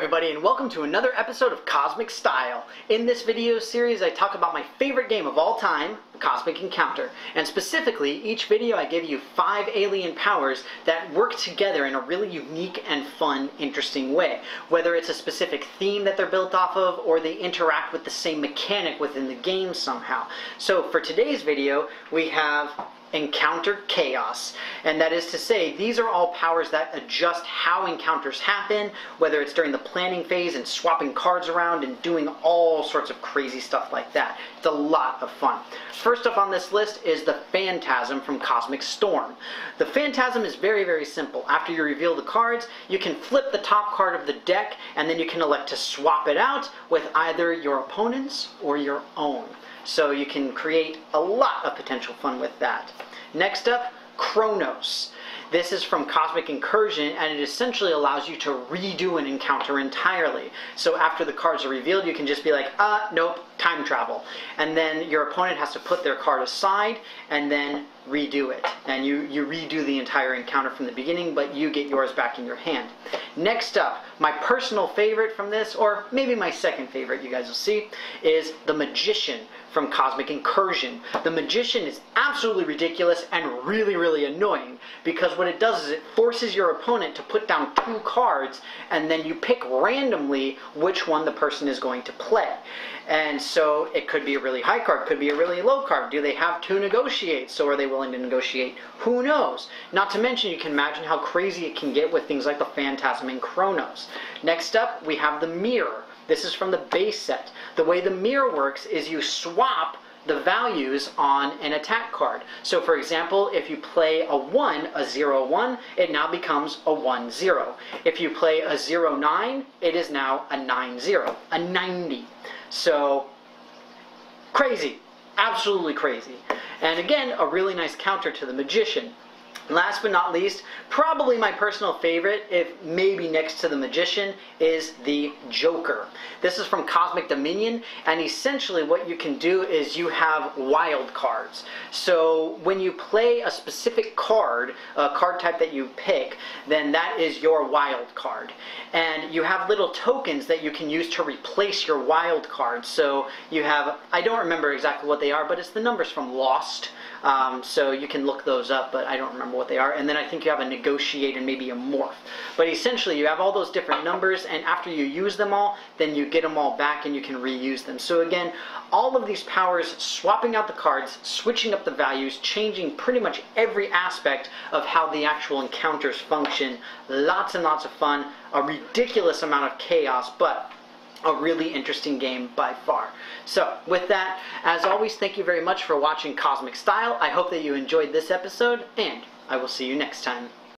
everybody, and welcome to another episode of Cosmic Style. In this video series I talk about my favorite game of all time, Cosmic Encounter. And specifically, each video I give you 5 alien powers that work together in a really unique and fun, interesting way. Whether it's a specific theme that they're built off of, or they interact with the same mechanic within the game somehow. So for today's video, we have Encounter Chaos, and that is to say these are all powers that adjust how encounters happen, whether it's during the planning phase and swapping cards around and doing all sorts of crazy stuff like that. It's a lot of fun. First up on this list is the Phantasm from Cosmic Storm. The Phantasm is very, very simple. After you reveal the cards, you can flip the top card of the deck and then you can elect to swap it out with either your opponent's or your own. So you can create a lot of potential fun with that. Next up, Kronos. This is from Cosmic Incursion, and it essentially allows you to redo an encounter entirely. So after the cards are revealed, you can just be like, nope, time travel. And then your opponent has to put their card aside and then redo it. And you redo the entire encounter from the beginning, but you get yours back in your hand. Next up, my personal favorite from this, or maybe my second favorite, you guys will see, is the Magician from Cosmic Incursion. The Magician is absolutely ridiculous and really, really annoying, because what it does is it forces your opponent to put down 2 cards, and then you pick randomly which one the person is going to play. And so it could be a really high card, could be a really low card. Do they have to negotiate? So are they willing to negotiate? Who knows? Not to mention, you can imagine how crazy it can get with things like the Phantasm and Kronos. Next up, we have the Mirror. This is from the base set. The way the Mirror works is you swap the values on an attack card. So for example, if you play a 1, a 0-1, it now becomes a 1-0. If you play a 0-9, it is now a 9-0, a 90. So, crazy. Absolutely crazy. And again, a really nice counter to the Magician. Last but not least, probably my personal favorite, if maybe next to the Magician, is the Joker. This is from Cosmic Dominion, and essentially what you can do is you have wild cards. So when you play a specific card, a card type that you pick, then that is your wild card. And you have little tokens that you can use to replace your wild cards. So you have, I don't remember exactly what they are, but it's the numbers from Lost. So you can look those up, but I don't remember what they are. And then I think you have a Negotiate and maybe a Morph. But essentially you have all those different numbers, and after you use them all, then you get them all back and you can reuse them. So again, all of these powers, swapping out the cards, switching up the values, changing pretty much every aspect of how the actual encounters function. Lots and lots of fun, a ridiculous amount of chaos, but a really interesting game by far. So with that, as always, thank you very much for watching Cosmic Style. I hope that you enjoyed this episode, and I will see you next time.